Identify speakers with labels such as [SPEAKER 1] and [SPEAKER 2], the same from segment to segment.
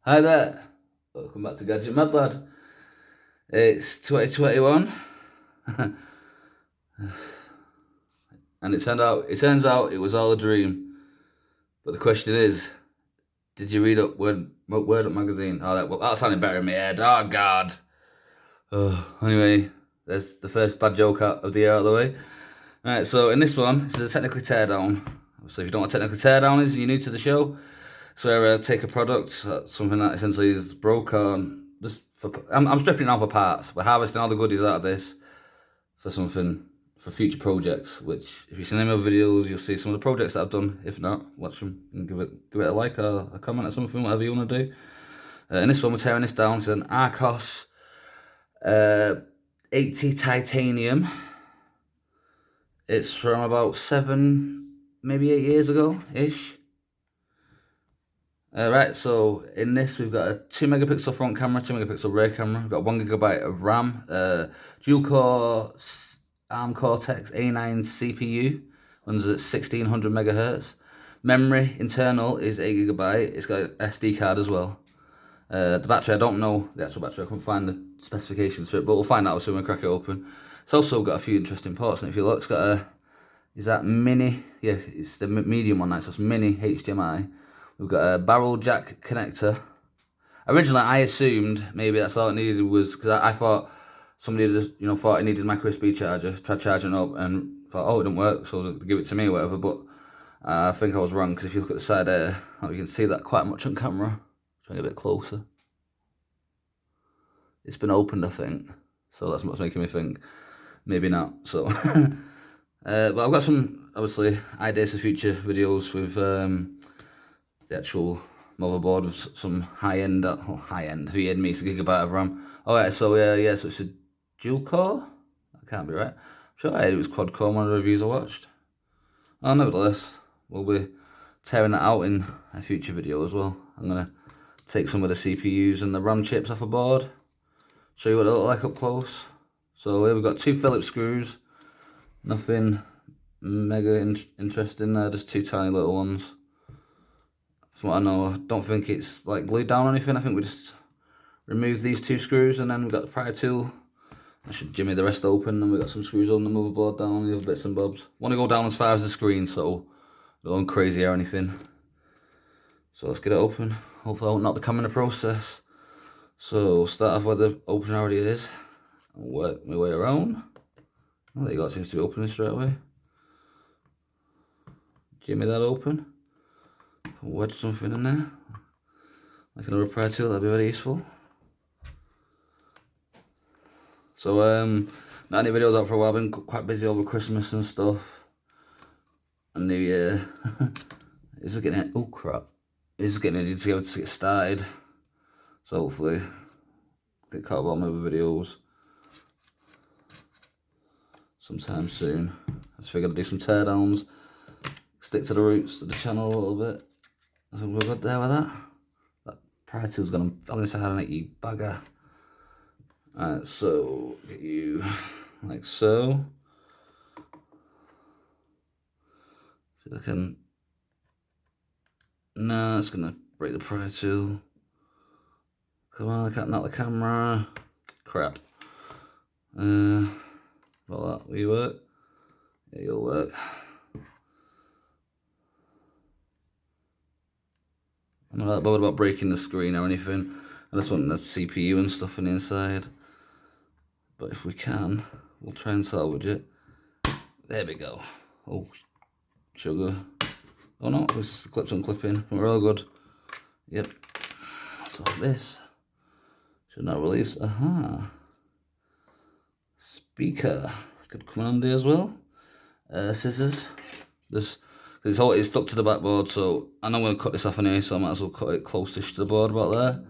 [SPEAKER 1] Hi there, welcome back to Gadget Mad Lad. It's 2021, and it turns out it was all a dream. But the question is, did you read up Word Up magazine? Oh, that sounded better in my head. Oh God. Anyway, there's the first bad joke out of the year out of the way. Alright, so in this one, this is a technically teardown. So if you don't know what technical teardown is, and you're new to the show, it's where I take a product, something that essentially is broke, I'm stripping it down for parts. We're harvesting all the goodies out of this for something, for future projects, which if you've seen any other videos, you'll see some of the projects that I've done. If not, watch them and give it a like or a comment or something, whatever you want to do. In this one, we're tearing this down. It's an Archos 80 titanium. It's from about 7, maybe 8 years ago-ish. Right, so in this we've got a 2 megapixel front camera, 2 megapixel rear camera. We've got 1 gigabyte of RAM, dual core ARM Cortex A9 CPU, runs at 1600 megahertz. Memory internal is 8 gigabyte. It's got an SD card as well. The battery, I don't know the actual battery. I couldn't find the specifications for it, but we'll find out soon when we crack it open. It's also got a few interesting ports, and if you look, it's got is that mini? Yeah, it's the medium one now, so it's mini HDMI. We've got a barrel jack connector. Originally, I assumed maybe that's all it needed was, because I thought somebody just, thought it needed a micro USB charger. Tried charging it up and thought, oh, it didn't work, so they'll give it to me or whatever. But I think I was wrong, because if you look at the side there, you can see that quite much on camera. Trying to get a bit closer. It's been opened, I think, so that's what's making me think maybe not. So, but I've got some obviously ideas for future videos with the actual motherboard with some high-end, if you had me, it's a gigabyte of RAM. Alright, so yeah, so it's a dual core? That can't be right. I'm sure I heard it was quad core in one of the reviews I watched. Oh, nevertheless, we'll be tearing that out in a future video as well. I'm going to take some of the CPUs and the RAM chips off a board, show you what they look like up close. So here we've got 2 Phillips screws, nothing mega interesting there, just 2 tiny little ones. From what I know, I don't think it's like glued down or anything. I think we just remove these 2 screws, and then we've got the pry tool. I should jimmy the rest open, and we've got some screws on the motherboard down, the other bits and bobs. Want to go down as far as the screen, so don't go crazy or anything. So let's get it open. Hopefully I won't knock the camera in the process. So we'll start off where the opener already is and work my way around. Oh, there you go, it seems to be opening straight away. Jimmy that open. Wedge something in there, like another pry tool, that'd be very useful. So, not any videos out for a while, I've been quite busy over Christmas and stuff, and New Year. It's just getting, oh crap, it's just getting ready to get started, so hopefully get caught up on my other videos sometime soon. I just figured I'd do some teardowns, stick to the roots of the channel a little bit. I think we're good there with that. That pry tool's gonna fall inside on it, you bugger. Alright, so get you like so. See if I can. No, it's gonna break the pry tool. Come on, I can't knock the camera. Crap. About that, will you work? Yeah, you'll work. I'm not that bothered about breaking the screen or anything. I just want the CPU and stuff on the inside. But if we can, we'll try and salvage it. There we go. Oh, sugar. Oh no, this clip's unclipping. We're all good. Yep. So this should not release. Aha. Speaker could come in handy as well. Scissors. This. It's stuck to the backboard, so I know I'm going to cut this off anyway, so I might as well cut it closest to the board about there.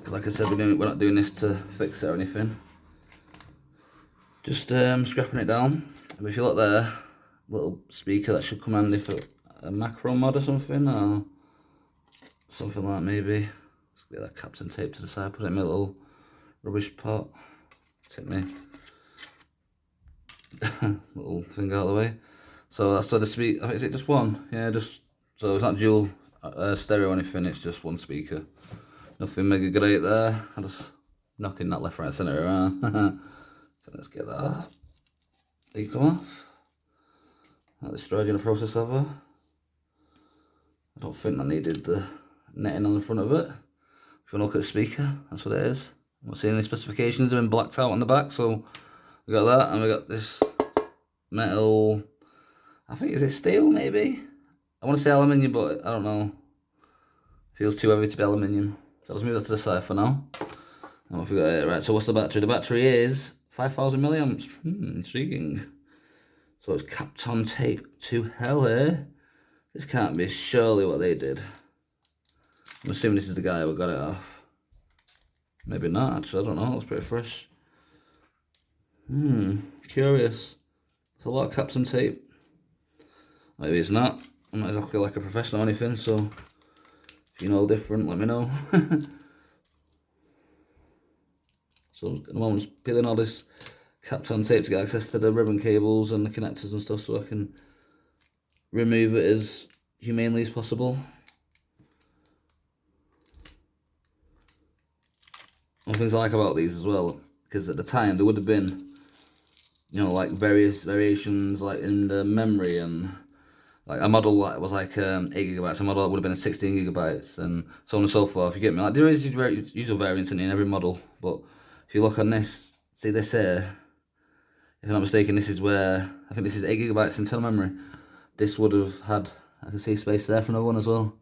[SPEAKER 1] Like I said, we're not doing this to fix it or anything. Just scrapping it down. And if you look there, little speaker that should come handy for a macro mod or something like that maybe. Let's get that Captain tape to the side, put it in my little rubbish pot. Take me little thing out of the way. So that's the speak. I think, is it just one? Yeah, just so it's not dual stereo or anything, it's just one speaker. Nothing mega great there. I'm just knocking that left, right, centre around. Let's get that. There you come off. That destroyed in the process of it. I don't think I needed the netting on the front of it. If you look at the speaker, that's what it is. I'm not seeing any specifications, they've been blacked out on the back, so we got that, and we got this metal, I think, is it steel maybe? I want to say aluminium, but I don't know. Feels too heavy to be aluminium. So let's move that to the side for now. And what we got here? Right, so what's the battery? The battery is 5,000 milliamps. Intriguing. So it's capped on tape to hell here. This can't be surely what they did. I'm assuming this is the guy who got it off. Maybe not, actually, I don't know. That's pretty fresh. Curious. It's a lot of caps on tape. Maybe it's not. I'm not exactly like a professional or anything, so if you know different, let me know. So at the moment, I'm just peeling all this caps on tape to get access to the ribbon cables and the connectors and stuff, so I can remove it as humanely as possible. One thing I like about these as well, because at the time there would have been, you know, like various variations, like in the memory, and like a model that was like 8 gigabytes, a model that would have been 16 gigabytes, and so on and so forth. You get me? Like there is usual variance in every model, but if you look on this, see this here, if I'm not mistaken, this is where, I think this is 8 gigabytes internal memory. This would have had, I can see space there for another one as well.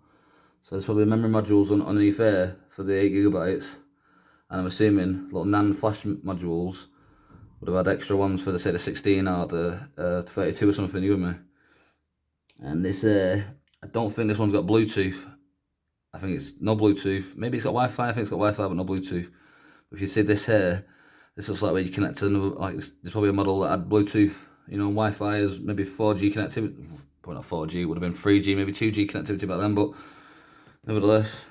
[SPEAKER 1] So there's probably memory modules underneath there for the 8 gigabytes. And I'm assuming little NAND flash modules would have had extra ones for the, say, the 16 or the 32 or something, you with me? And this, I don't think this one's got Bluetooth. I think it's no Bluetooth. Maybe it's got Wi-Fi, I think it's got Wi-Fi but no Bluetooth. If you see this here, this looks like where you connect to another, like there's probably a model that had Bluetooth, you know, Wi-Fi is maybe 4G connectivity, probably not 4G, it would have been 3G, maybe 2G connectivity back then, but nevertheless,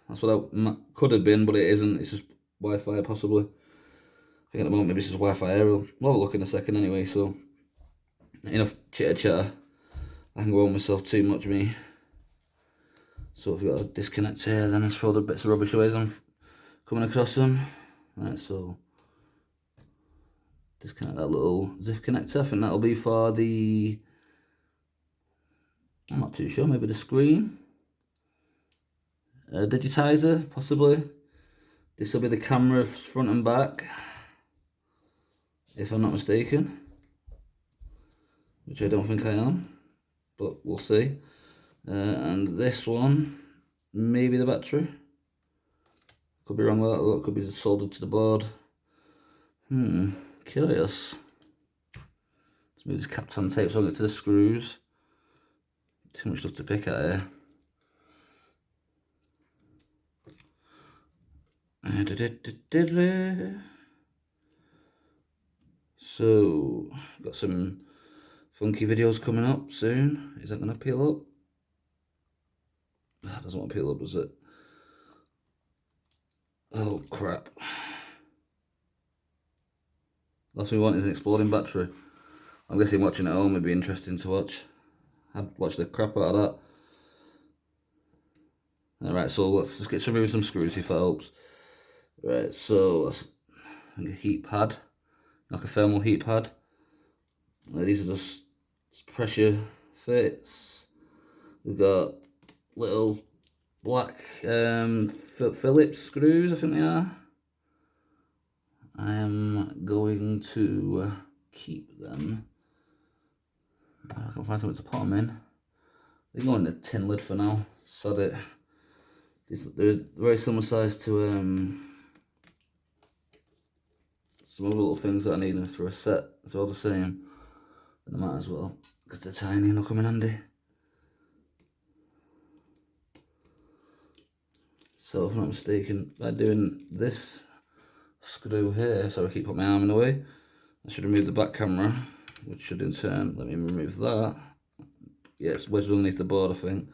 [SPEAKER 1] that's what it could have been, but it isn't, it's just Wi-Fi possibly. I think at the moment maybe it's just Wi-Fi aerial. We'll have a look in a second anyway, so enough chitter chatter. I can go on myself too much, me. So if we've got a disconnect here, then let's throw the bits of rubbish away as I'm coming across them. Right, so disconnect that little zip connector. I think that'll be for the, I'm not too sure, maybe the screen. Digitizer, possibly. This will be the camera front and back, if I'm not mistaken. Which I don't think I am, but we'll see. And this one, maybe the battery. Could be wrong with that, or it could be soldered to the board. Curious. Let's move this caps on tape so I get to the screws. Too much stuff to pick at here. So, got some funky videos coming up soon. Is that going to peel up? That doesn't want to peel up, does it? Oh crap. Last we want is an exploding battery. I'm guessing watching at home would be interesting to watch. I'd watch the crap out of that. Alright, so let's just get to remove some screws, see if that helps. Right, so that's like a heat pad, like a thermal heat pad. These are just pressure fits. We've got little black Phillips screws, I think they are. I am going to keep them. I can find something to put them in. They go in the tin lid for now. Sod it. They're very similar size to some other little things that I need for a set. They're all the same, but they might as well, because they're tiny and they'll come in handy. So if I'm not mistaken, by doing this screw here, so I keep putting my arm in the way, I should remove the back camera, which should in turn let me remove that. Yeah, it's wedged underneath the board, I think.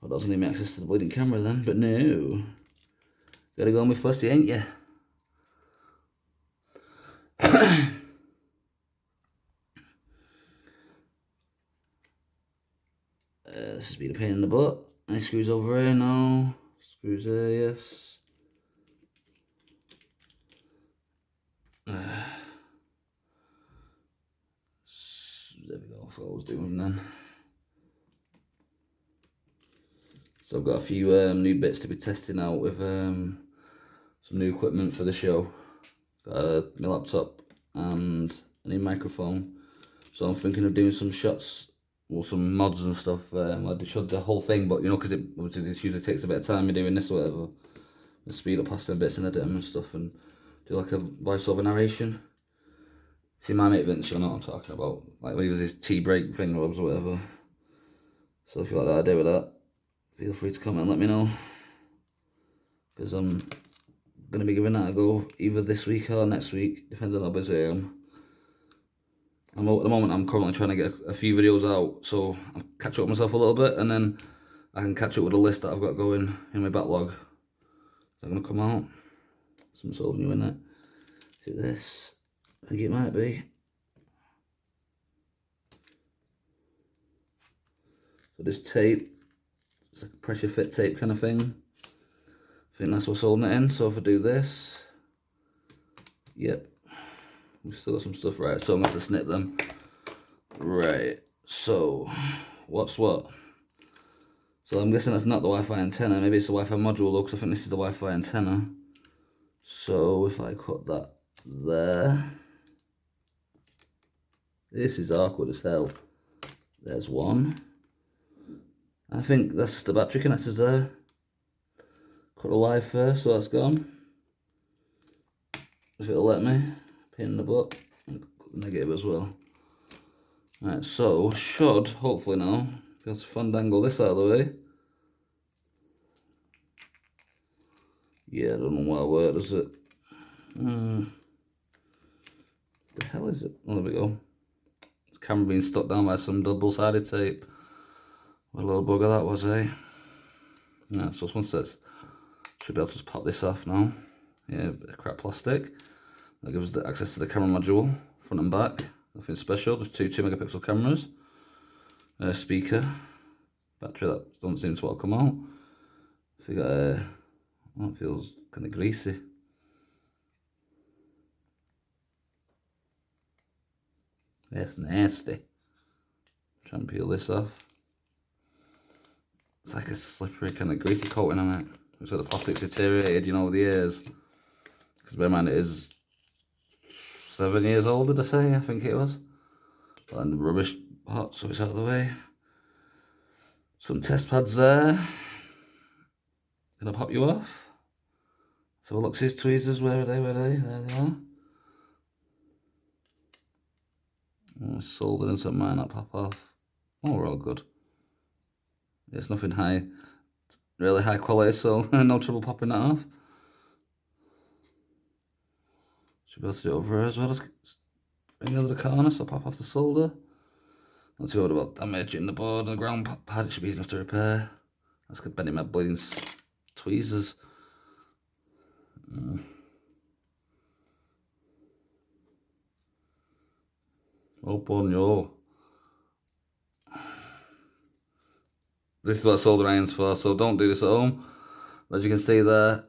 [SPEAKER 1] Well, that doesn't give me access to the bleeding camera then, but no. Gotta go on with fussy, ain't ya? This has been a pain in the butt. Any screws over here? No. Screws here, yes. There we go, that's what I was doing then. So I've got a few new bits to be testing out with some new equipment for the show. Got my laptop and a new microphone. So I'm thinking of doing some shots or some mods and stuff. I just showed the whole thing, but you know, because it obviously this usually takes a bit of time me doing this or whatever. I speed up past them bits and edit them and stuff and do like a voiceover narration. See my mate Vince, you know what I'm talking about. Like when he does his tea break thing or whatever. So if you like that idea with that, feel free to comment and let me know. Because I'm going to be giving that a go either this week or next week, depending on how busy I am. At the moment, I'm currently trying to get a few videos out, so I'll catch up with myself a little bit, and then I can catch up with a list that I've got going in my backlog. Is that going to come out? Some sort of new in it. Is it this? I think it might be. So this tape, it's like a pressure fit tape kind of thing. I think that's what's holding it in. So if I do this, yep, we've still got some stuff right. So I'm going to have to snip them. Right, so what's what? So I'm guessing that's not the Wi-Fi antenna. Maybe it's the Wi-Fi module though, because I think this is the Wi-Fi antenna. So if I cut that there, this is awkward as hell. There's one. I think that's the battery connectors there. Cut the live first, so that's gone. If it'll let me, pin in the butt, and cut the negative as well. Right, so should hopefully now be able to fandangle this out of the way. Yeah, I don't know why it worked, does it? The hell is it? Oh, there we go. This camera being stuck down by some double-sided tape. What a little bugger that was, eh? Yeah, so once that's should be able to just pop this off now. Yeah, a bit of crap plastic. That gives us the access to the camera module, front and back. Nothing special, just two 2-megapixel cameras. Speaker. Battery that doesn't seem to want to come out. If you got a, oh, it feels kind of greasy. That's nasty. Try and peel this off. It's like a slippery kind of greasy coating on it. Looks like the plastic's deteriorated, you know, over the years. Because bear in mind it is 7 years old, did I say? I think it was. And the rubbish pot, so it's out of the way. Some test pads there. Gonna pop you off. So look, these tweezers, where are they? There they are. Oh, soldering some might not pop off. Oh, we're all good. It's nothing high, really high quality, so no trouble popping that off. Should be able to do it over here as well. Just bring it under the corner, so pop off the solder. Not too worried about damaging the board and the ground pad, it should be easy enough to repair. That's good, bending my bleeding tweezers. Open yo. This is what solder iron's for, so don't do this at home. As you can see there,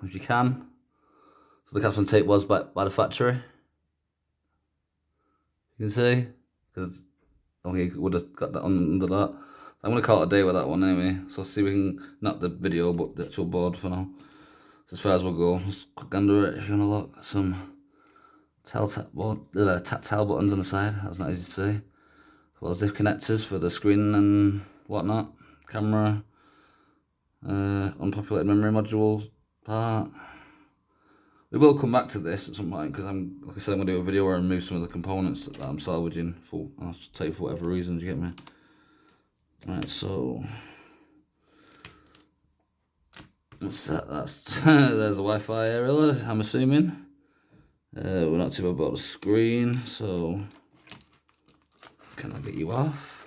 [SPEAKER 1] if you can. So the capsule tape was by the factory. You can see, because I don't think you would have got that under that. I'm going to call it a day with that one anyway. So see if we can, not the video, but the actual board for now. So as far as we'll go, just click under it if you want to look. Some tactile buttons on the side, that's not easy to see. As well as zip connectors for the screen and whatnot. Camera, unpopulated memory module part. We will come back to this at some point because like I said, I'm going to do a video where I remove some of the components that I'm salvaging for, I'll just tell you for whatever reasons, you get me? Right, so what's that? That's there's the Wi-Fi area, I'm assuming. We're not too bad about the screen, so can I get you off?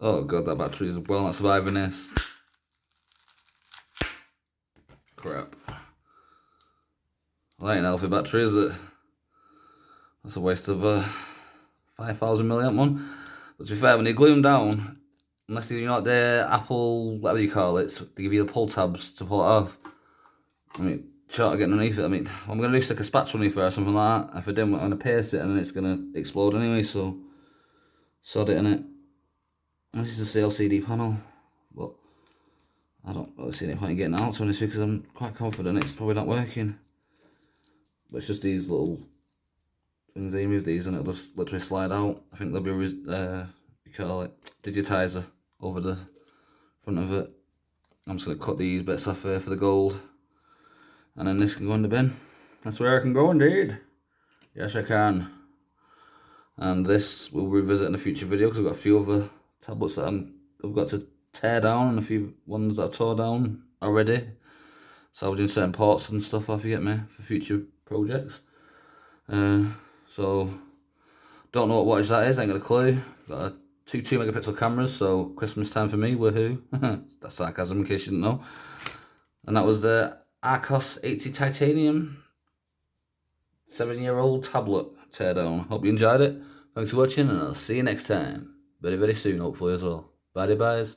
[SPEAKER 1] Oh god, that battery is well not surviving this. Crap. Well, that ain't a healthy battery, is it? That's a waste of a 5,000 milliamp one. But to be fair, when you glue them down, unless you know, like the Apple, whatever you call it, they give you the pull tabs to pull it off. I mean, sure, to get underneath it. I mean, I'm going to do stick a spatula underneath it or something like that. If I didn't, I'm going to paste it and then it's going to explode anyway, so sod it in it. And this is the LCD panel, but I don't really see any point in getting out to this because I'm quite confident it's probably not working. But it's just these little things, they move these and it'll just literally slide out. I think there'll be a, you call it, digitizer over the front of it. I'm just going to cut these bits off here for the gold. And then this can go in the bin. That's where I can go indeed. Yes, I can. And this we'll revisit in a future video because we've got a few other tablets that I've got to tear down and a few ones that I've tore down already. Salvaging certain parts and stuff off, you get me, for future projects. So, don't know what wattage that is, ain't got a clue. Got a two 2-megapixel cameras, so Christmas time for me, woohoo. That's sarcasm in case you didn't know. And that was the Archos 80 Titanium 7-year-old tablet teardown. Hope you enjoyed it. Thanks for watching and I'll see you next time. Very, very soon, hopefully as well. Bye, byes.